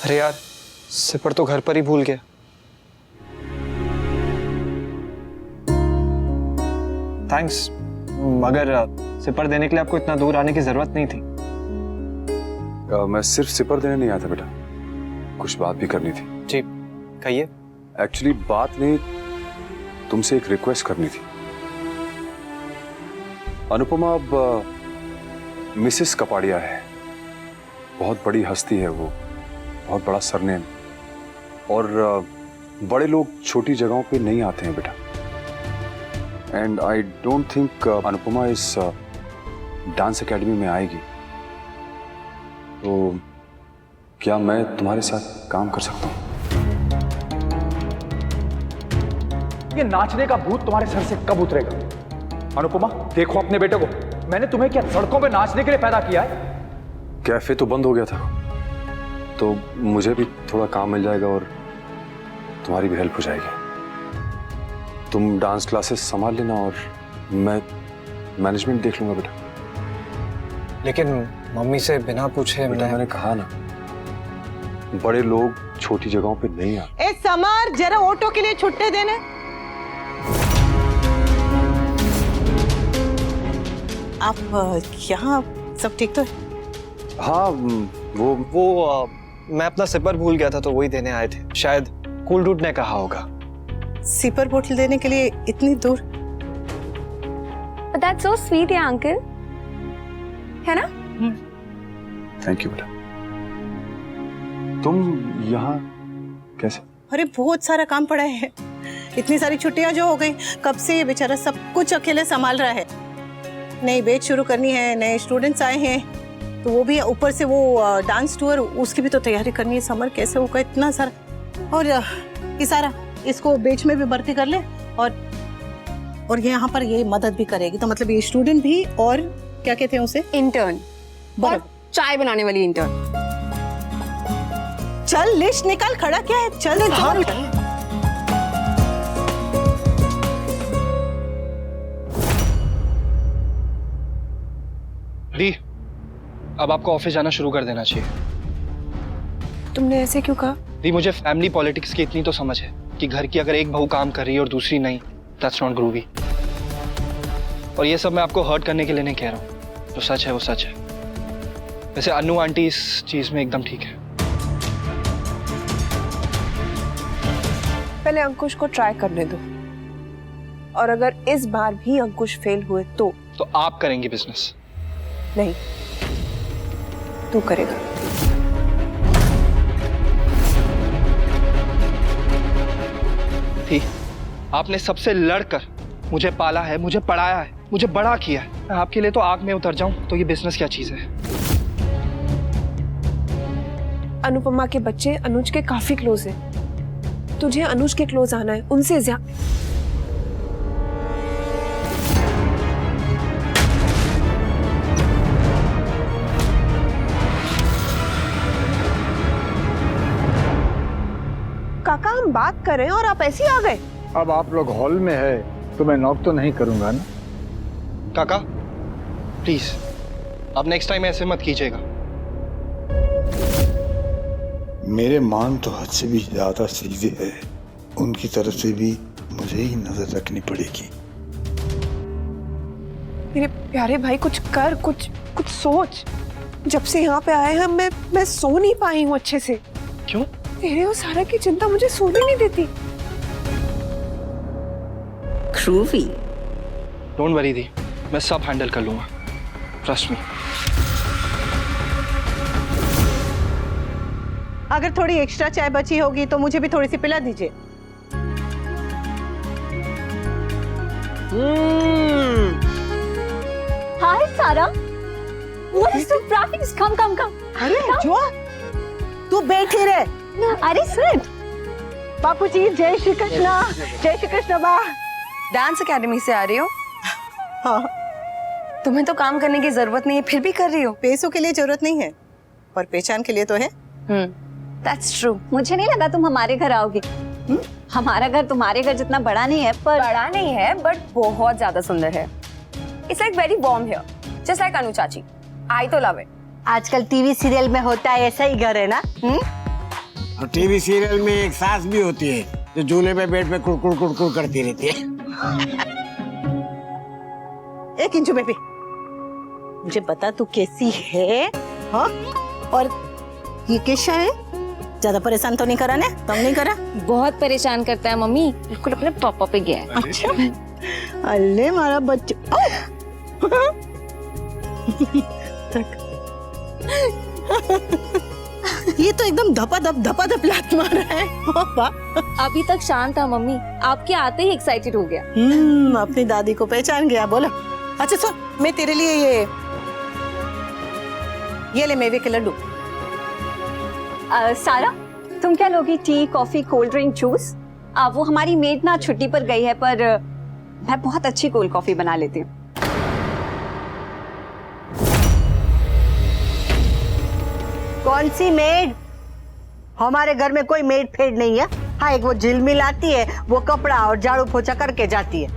अरे यार, सिपर तो घर पर ही भूल गया। थैंक्स, मगर सिपर देने के लिए आपको इतना दूर आने की जरूरत नहीं थी। मैं सिर्फ सिपर देने नहीं आया था बेटा, कुछ बात भी करनी थी। जी कहिए। एक्चुअली बात नहीं, तुमसे एक रिक्वेस्ट करनी थी। अनुपमा अब मिसेस कपाड़िया है, बहुत बड़ी हस्ती है वो, बहुत बड़ा सरनेम, और बड़े लोग छोटी जगहों पे नहीं आते हैं बेटा। And I don't think Anupama इस डांस एकेडमी में आएगी। तो क्या मैं तुम्हारे साथ काम कर सकता हूँ? ये नाचने का भूत तुम्हारे सर से कब उतरेगा? अनुपमा, देखो अपने बेटे को। मैंने तुम्हें क्या सड़कों पे नाचने के लिए पैदा किया है? कैफे तो बंद हो गया था, तो मुझे भी थोड़ा काम मिल जाएगा और तुम्हारी भी हेल्प हो जाएगी। तुम डांस क्लासेस संभाल लेना और मैं मैनेजमेंट देख लूंगा बेटा। लेकिन मम्मी से बिना पूछे बेटा मैंने कहा ना, बड़े लोग छोटी जगहों पे नहीं आते। ए समर, जरा ऑटो के लिए छुट्टे देने। आप यहाँ सब ठीक तो है? हाँ वो मैं अपना सिपर भूल गया था तो वही देने आए थे। शायद कूल रूट ने कहा होगा। सिपर बोतल देने के लिए इतनी दूर? But that's so sweet है अंकल, है ना? थैंक यू बेटा। तुम यहाँ कैसे? अरे बहुत सारा काम पड़ा है, इतनी सारी छुट्टियां जो हो गई, कब से ये बेचारा सब कुछ अकेले संभाल रहा है। नई बैच शुरू करनी है, नए स्टूडेंट्स आए हैं, तो वो भी ऊपर से वो डांस टूर, उसकी भी तो तैयारी करनी है। समर कैसे होगा इतना सारा। और इसारा, इसको बैच में भी भर्ती कर ले, और ये यहाँ पर ये मदद भी करेगी। तो मतलब ये स्टूडेंट भी, और क्या कहते हैं उसे, इंटर्न, और चाय बनाने वाली इंटर्न। चल लिस्ट निकाल, खड़ा क्या है, चल। दी, अब आपको ऑफिस जाना शुरू कर देना चाहिए। तुमने ऐसे क्यों कहा? दी, मुझे फैमिली पॉलिटिक्स की इतनी तो समझ है कि घर की अगर एक बहू काम कर रही है और दूसरी नहीं, दैट्स नॉट ग्रूवी। और ये सब मैं आपको हर्ट करने के लिए नहीं कह रहा हूँ, जो सच है वो सच है। वैसे अनु आंटी इस चीज में एकदम ठीक है। पहले अंकुश को ट्राई करने दो, और अगर इस बार भी अंकुश फेल हुए तो आप करेंगे बिजनेस? नहीं, तू करेगा। ठीक, आपने सबसे लड़कर मुझे पाला है, मुझे पढ़ाया है, मुझे बड़ा किया है। मैं आपके लिए तो आग में उतर जाऊं तो ये बिजनेस क्या चीज है? अनुपमा के बच्चे अनुज के काफी क्लोज हैं। तुझे अनुज के क्लोज आना है, उनसे ज्यादा। काका, हम बात कर रहे हैं और आप ऐसे ही आ गए। अब आप लोग हॉल में है तो मैं नॉक तो नहीं करूंगा ना। काका प्लीज, अब नेक्स्ट टाइम ऐसे मत कीजिएगा। मेरे मान तो हद से भी ज्यादा सीधे है, उनकी तरफ से भी मुझे ही नजर रखनी पड़ेगी। मेरे प्यारे भाई, कुछ कर, कुछ सोच। जब से यहाँ पे आए हैं मैं सो नहीं पाई हूँ अच्छे से। क्यों? तेरे और सारा की चिंता मुझे सोने नहीं देती। ग्रूवी, डोंट वरी दी, मैं सब हैंडल कर लूंगा, ट्रस्ट मी। अगर थोड़ी एक्स्ट्रा चाय बची होगी तो मुझे भी थोड़ी सी पिला दीजिए। हाय सारा, what is the practice? Come. अरे जो, तू बैठी रहे। अरे सुन, बापूजी, जय श्री कृष्णा। जय श्री कृष्ण। बा डांस एकेडमी से आ रही हो? हाँ। तुम्हें तो काम करने की जरूरत नहीं है, फिर भी कर रही हो। पैसों के लिए जरूरत नहीं है, पर पहचान के लिए तो है। That's true. मुझे नहीं लगा तुम हमारे घर आओगी। हमारा घर तुम्हारे घर जितना बड़ा नहीं है, पर बड़ा नहीं है बट बहुत ज्यादा सुंदर है। It's like very warm here, just like अनु चाची। I तो love it. आजकल टीवी सीरियल में होता है ऐसा ही घर है ना? और टीवी सीरियल में एक सास भी होती है जो झूले पे बेड पे कुड़कुड़ कुड़कुड़ करती रहती है। एक इंचू बेबी, मुझे बता तू कैसी है? हाँ? और ये कैसा है? ज्यादा परेशान तो नहीं करा ने? तुम नहीं करा? बहुत परेशान करता है मम्मी, बिल्कुल अपने पापा पे गया है। अच्छा, अल्ले मारा बच्चा। ये तो एकदम धपा-धप लात मार रहा है। पापा अभी तक शांत था मम्मी, आपके आते ही एक्साइटेड हो गया। अपनी दादी को पहचान गया। बोलो। अच्छा सुन, मैं तेरे लिए ये ले मेवे के लड्डू। सारा, तुम क्या लोगी? T, coffee, cold drink, juice? वो हमारी मेड ना छुट्टी पर गई है, पर मैं बहुत अच्छी कोल्ड कॉफी बना लेती हूँ। कौन सी मेड? हमारे घर में कोई मेड फेड नहीं है। हाँ, एक वो झिलमिल आती है, वो कपड़ा और झाड़ू पोछा करके जाती है।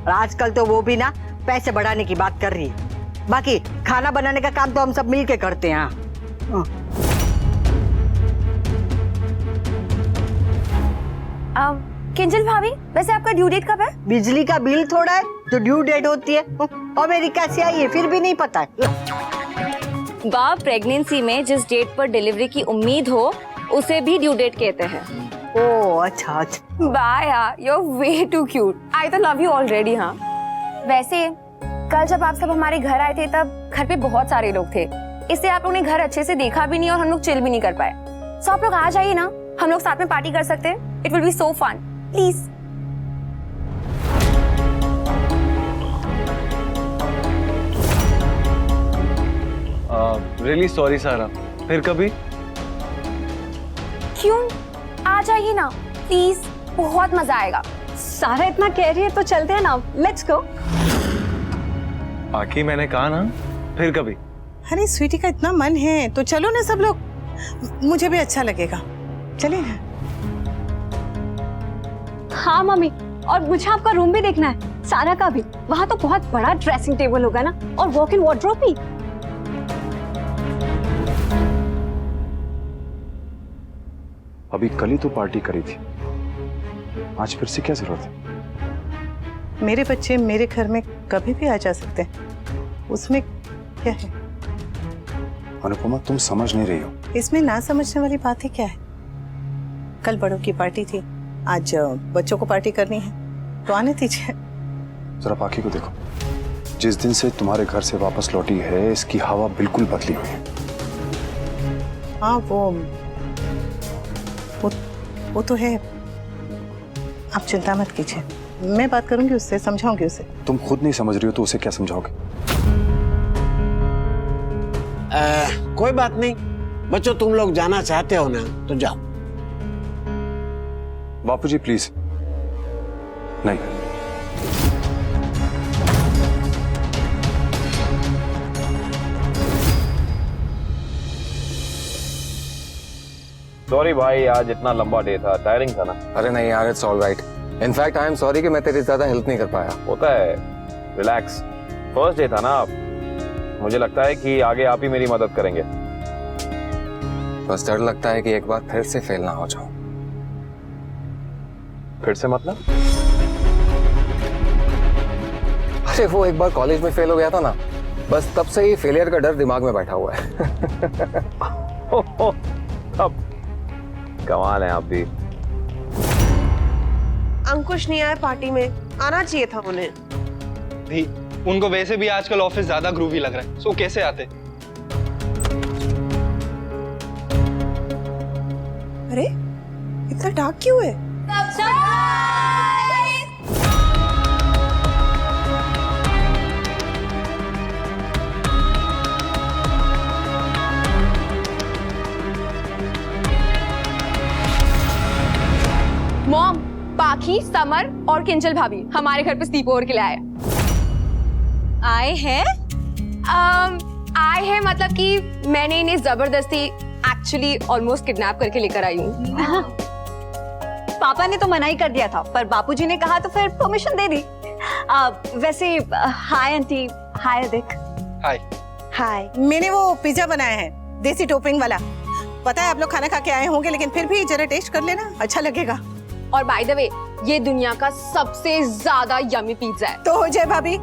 और आजकल तो वो भी ना पैसे बढ़ाने की बात कर रही है। बाकी खाना बनाने का काम तो हम सब मिलके करते हैं। हाँ। किंजल भाभी, वैसे आपका ड्यू डेट कब है? बिजली का बिल थोड़ा है जो ड्यू डेट होती है। अमेरिका से आई है, फिर भी नहीं पता है। वाह, प्रेगनेंसी में जिस डेट पर डिलीवरी की उम्मीद हो उसे भी ड्यू डेट कहते हैं। ओह अच्छा अच्छा। वाह यार, you are way too cute. I too love you already. हाँ, वैसे कल जब आप सब हमारे घर आए थे तब घर पे बहुत सारे लोग थे, इसलिए आप लोगों ने घर अच्छे से देखा भी नहीं और हम लोग चिल भी नहीं कर पाए। सो आप लोग आ जाइए ना, हम लोग साथ में पार्टी कर सकते हैं। It will be so fun, please. Really sorry Sara, फिर कभी? क्यों? आ जाइए ना प्लीज, बहुत मजा आएगा। सारा इतना कह रही है तो चलते हैं ना, लेट्स गो। बाकी मैंने कहा ना, फिर कभी। अरे स्वीटी का इतना मन है तो चलो ना सब लोग, मुझे भी अच्छा लगेगा। चलिए ना। हाँ मम्मी, और मुझे आपका रूम भी देखना है, सारा का भी। वहाँ तो बहुत बड़ा ड्रेसिंग टेबल होगा ना, और वॉक इन वार्डरोब भी। अभी कल ही तो पार्टी करी थी, आज फिर से क्या जरूरत है? मेरे बच्चे मेरे घर में कभी भी आ जा सकते हैं, उसमें क्या है? अनुपमा, तुम समझ नहीं रही हो। इसमें ना समझने वाली बात ही क्या है? कल बड़ों की पार्टी थी, आज बच्चों को पार्टी करनी है, तो आने दीजिए। जरा पाखी को देखो, जिस दिन से तुम्हारे घर से वापस लौटी है इसकी हवा बिल्कुल बदली हुई है। हाँ वो तो है। आप चिंता मत कीजिए, मैं बात करूंगी उससे, समझाऊंगी उसे। तुम खुद नहीं समझ रही हो तो उसे क्या समझाओगे? कोई बात नहीं बच्चों, तुम लोग जाना चाहते हो ना तो जाओ। बापूजी प्लीज। नहीं, सॉरी भाई, आज इतना लंबा डे था, टायरिंग था ना। अरे नहीं यार, it's all right. In fact I am sorry कि मैं तेरी ज्यादा हेल्प नहीं कर पाया। होता है, रिलैक्स। फर्स्ट डे था ना, मुझे लगता है कि आगे आप ही मेरी मदद करेंगे। बस डर लगता है कि एक बार फिर से फेल ना हो जाऊं। फिर से मतलब? अरे वो एक बार कॉलेज में फेल हो गया था ना, बस तब से ही फेलियर का डर दिमाग में बैठा हुआ है। अब कमाल है आप भी। अंकुश नहीं आया पार्टी में, आना चाहिए था उन्हें। भी उनको वैसे भी आजकल ऑफिस ज्यादा ग्रूवी लग रहा है, सो कैसे आते? अरे इतना डार्क क्यों है? मॉम, पाखी, समर और किंजल भाभी हमारे घर पे स्लीप ओवर के लिए आए हैं? आए हैं मतलब कि मैंने इन्हें जबरदस्ती एक्चुअली ऑलमोस्ट किडनैप करके लेकर आई हूँ। पापा ने तो मना ही कर दिया था, पर बापूजी ने कहा तो फिर परमिशन दे दी। वैसे हाय आंटी। हाय अदिक। हाय। हाय। मैंने वो पिज्जा बनाया है, देसी टॉपिंग वाला। पता है आप लोग खाना खा के आए होंगे, लेकिन फिर भी जरा टेस्ट कर लेना, अच्छा लगेगा। और बाय द वे, ये दुनिया का सबसे ज्यादा यमी पिज्जा है। तो हो जाए भाभी।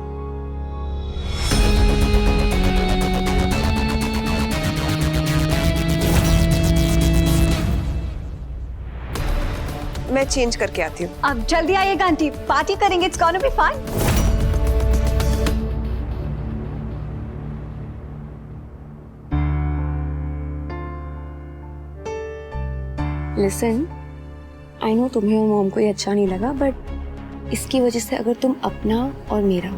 मैं चेंज करके आती हूँ। अब जल्दी आइएगा आंटी, पार्टी करेंगे, it's gonna be fun. Listen, I know तुम्हें और मॉम को ये अच्छा नहीं लगा, बट इसकी वजह से अगर तुम अपना और मेरा,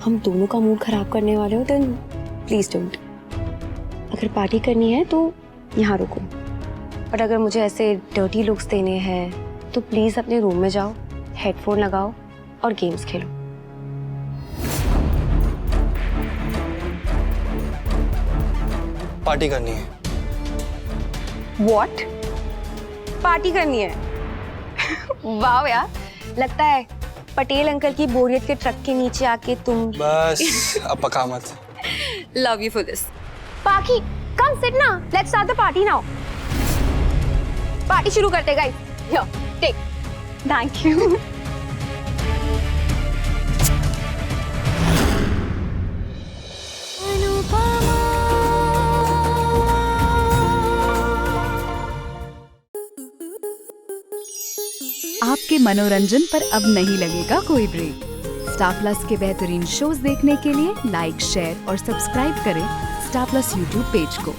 हम दोनों का मूड खराब करने वाले हो, देन प्लीज डोंट। अगर पार्टी करनी है तो यहाँ रुको, और अगर मुझे ऐसे डर्टी लुक्स देने हैं तो प्लीज अपने रूम में जाओ, हेडफोन लगाओ और गेम्स खेलो। पार्टी करनी है। What? पार्टी करनी है? वाह यार, लगता है पटेल अंकल की बोरियत के ट्रक के नीचे आके तुम बस अब पका मत। Love you for this. पाकी, कम सिट ना, let's start the party now. Party शुरू करते guys. Here, take. Thank you. आपके मनोरंजन पर अब नहीं लगेगा कोई ब्रेक। स्टार प्लस के बेहतरीन शोज देखने के लिए लाइक, शेयर और सब्सक्राइब करें स्टार प्लस यूट्यूब पेज को।